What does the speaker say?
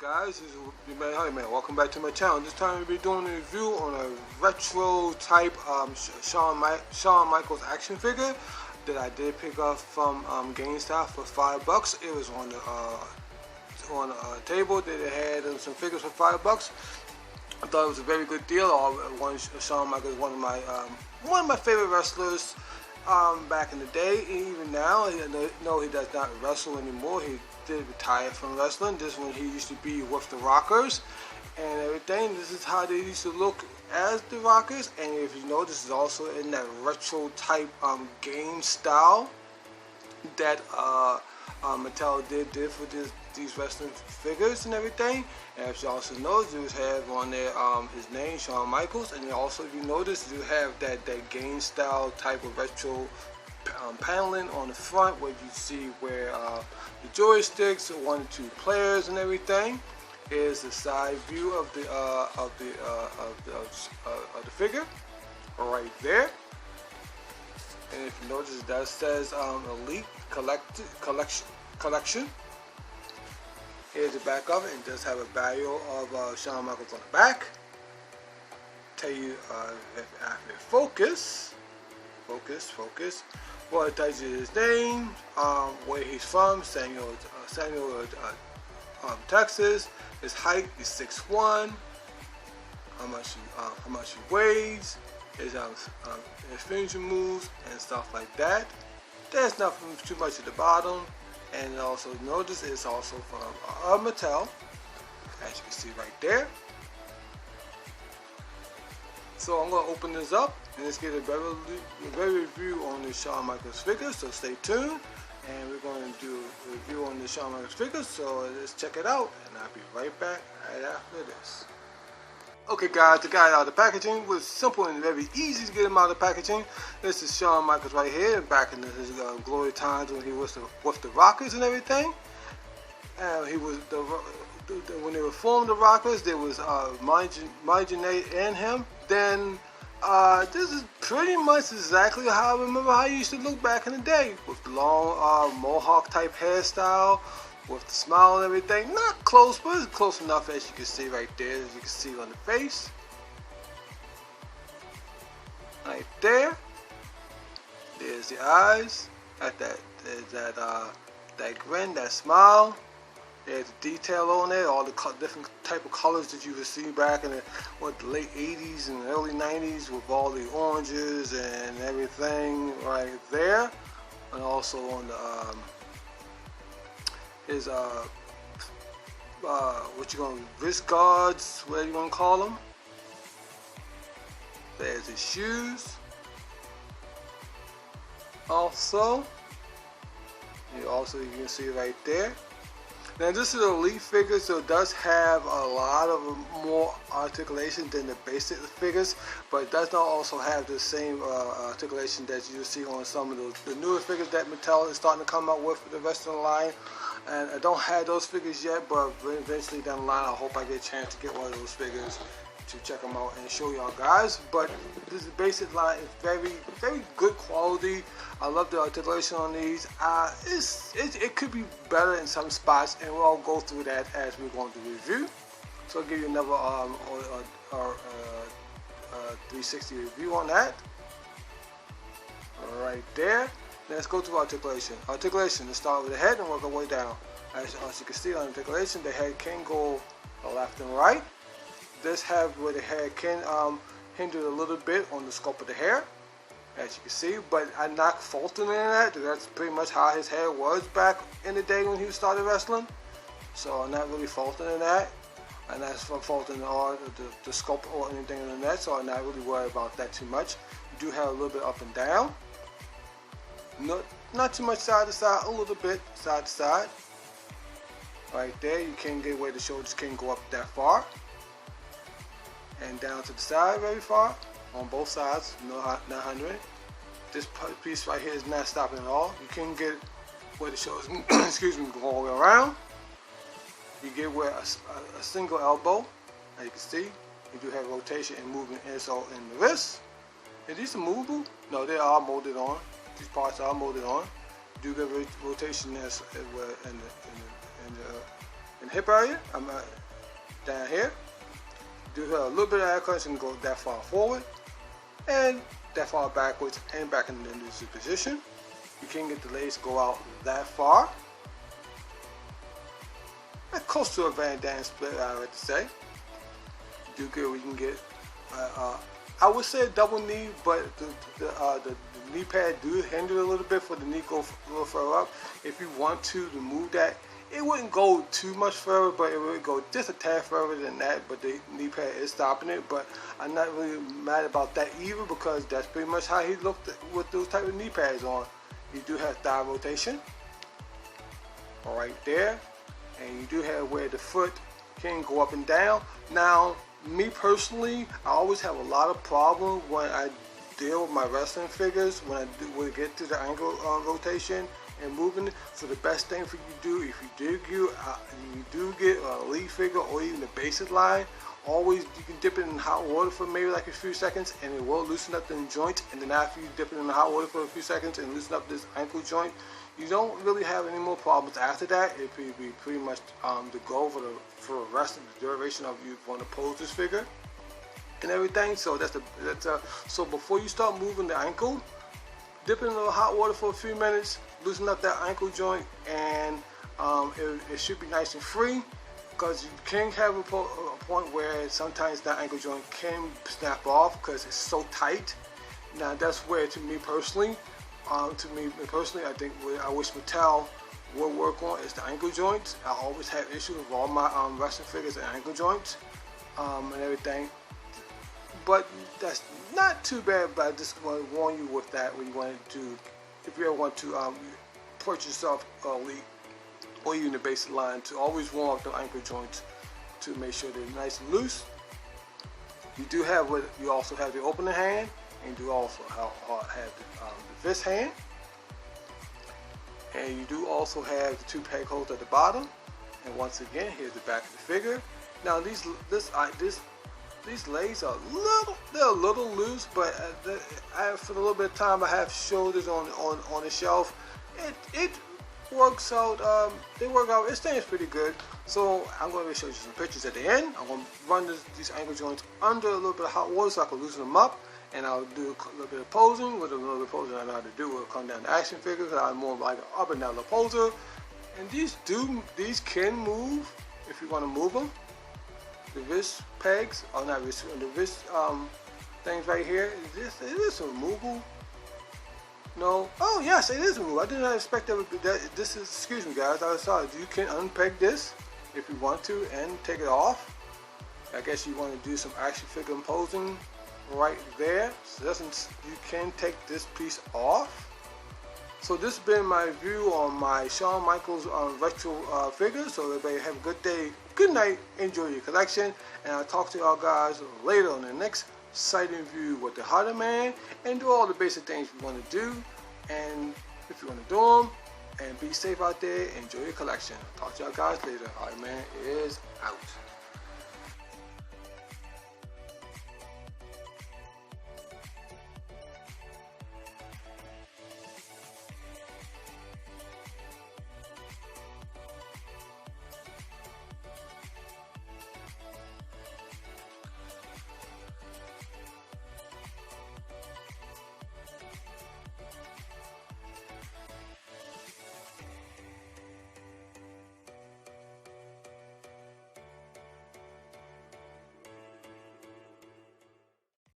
guys, this is your man Honey Man. Welcome back to my channel. This time we'll be doing a review on a retro type Shawn Michaels action figure that I did pick up from GameStop for $5. It was on the table that it had some figures for $5. I thought it was a very good deal. Shawn Michaels, one of my favorite wrestlers back in the day. Even now, no, he does not wrestle anymore. He did retire from wrestling. This one he used to be with the Rockers and everything. This is how they used to look as the Rockers, and if you know, this is also in that retro type game style that Mattel did for these wrestling figures and everything. And if you also notice, you have on there his name, Shawn Michaels, and also if you notice, you have that game style type of retro paneling on the front, where you see where the joysticks, 1 or 2 players, and everything. Is the side view of the figure right there. And if you notice, that says Elite Collection. Here's the back of it, and does have a bio of Shawn Michaels on the back. Tell you if focus. Well, it tells you his name, where he's from, Samuel, Texas. His height is 6'1". How much he weighs, his finisher moves and stuff like that. There's nothing too much at the bottom, and also notice it's also from Mattel, as you can see right there. So I'm going to open this up and let's get a better review on the Shawn Michaels figure. So stay tuned, and we're going to do a review on the Shawn Michaels figure. So let's check it out, and I'll be right back right after this. Okay guys, to get out of the packaging was simple and very easy to get him out of the packaging. This is Shawn Michaels right here, back in his glory times when he was with the Rockers and everything. And he was when they were formed the Rockers, there was Marginate and him. Then this is pretty much exactly how I remember how he used to look back in the day, with the long mohawk type hairstyle, with the smile and everything. Not close, but it's close enough, as you can see right there, as you can see on the face. Right there. There's the eyes. There's that grin, that smile. There's the detail on it, all the different type of colors that you would see back in the late 80s and early 90s, with all the oranges and everything right there. And also on the his wrist guards, whatever you want to call them. There's his shoes. Also, you can see right there. Now this is an Elite figure, so it does have a lot of more articulation than the basic figures, but it does not also have the same articulation that you see on some of the newer figures that Mattel is starting to come out with for the rest of the line. And I don't have those figures yet, but eventually down the line, I hope I get a chance to get one of those figures to check them out and show y'all guys. But this basic line is very, very good quality. I love the articulation on these. It could be better in some spots, and we'll all go through that as we're going to review. So I'll give you another 360 review on that. Right there. Let's go to articulation. Let's start with the head and work our way down. As you can see on articulation, the head can go left and right. This have where the head can hinder a little bit on the scope of the hair, as you can see, but I'm not faulting in that. That's pretty much how his hair was back in the day when he started wrestling. So I'm not really faulting in that, and that's from faulting the scope or anything in that. So I'm not really worried about that too much. You do have a little bit up and down. Not too much side to side, a little bit side to side. Right there, you can't get where the shoulders can't go up that far. And down to the side very far, on both sides, not hindering. This piece right here is not stopping at all. You can get where the shoulders, excuse me, go all the way around. You get where a single elbow, as you can see. You do have rotation and movement also in the wrist. Is these movable? No, they are molded on. These parts are molded on. You do get rotation as well in hip area. I'm down here. Do a little bit of air cuts and go that far forward and that far backwards and back in the neutral position. You can get the lace go out that far. Close to a Van Damme split, I would say. Do good. We can get. I would say a double knee, but the knee pad do hinder a little bit for the knee go a little further up. If you want to remove that, it wouldn't go too much further, but it would go just a tad further than that. But the knee pad is stopping it. But I'm not really mad about that either, because that's pretty much how he looked with those type of knee pads on. You do have thigh rotation, right there, and you do have where the foot can go up and down. Now, me personally, I always have a lot of problems when I deal with my wrestling figures when we get to the ankle rotation and moving. So the best thing for you to do, if you do get a elite figure or even the basic line, always you can dip it in hot water for maybe like a few seconds, and it will loosen up the joint. And then after you dip it in the hot water for a few seconds and loosen up this ankle joint, you don't really have any more problems after that. It will be pretty much the goal for the rest of the duration of you want to pose this figure and everything. So so before you start moving the ankle, dip it in a little hot water for a few minutes, loosen up that ankle joint, and it should be nice and free. Because you can have a point where sometimes that ankle joint can snap off because it's so tight. Now that's where, to me personally, I think what I wish Mattel would work on is the ankle joints. I always have issues with all my wrestling figures and ankle joints and everything. But that's not too bad. But I just want to warn you with that when you want to, if you ever want to purchase yourself elite or even the basic line, to always warm up the ankle joints to make sure they're nice and loose. You also have the opening hand, and you do also have the fist hand, and you do also have the two peg holes at the bottom. And once again, here's the back of the figure. Now these legs are a little loose, but for a little bit of time I have shoulders on the shelf. It works out. They work out. It stays pretty good. So I'm going to show you some pictures at the end. I'm going to run these ankle joints under a little bit of hot water so I can loosen them up, and I'll do a little bit of posing. With a little bit of posing I know how to do, will come down to action figures. I'm more like an up and down the poser, and these can move if you want to move them. The wrist pegs, or not wrist, the wrist things right here. Is this removable? No. Oh yes, it is removable. I did not expect that. This is. Excuse me, guys. I saw it. You can unpeg this if you want to and take it off. I guess you want to do some action figure posing right there. So you can take this piece off. So this has been my review on my Shawn Michaels retro figure. So everybody have a good day, good night, enjoy your collection, and I'll talk to y'all guys later on the next sighting view with the Harder Man, and do all the basic things you want to do. And if you want to do them, and be safe out there, enjoy your collection. Talk to y'all guys later. Alright, man.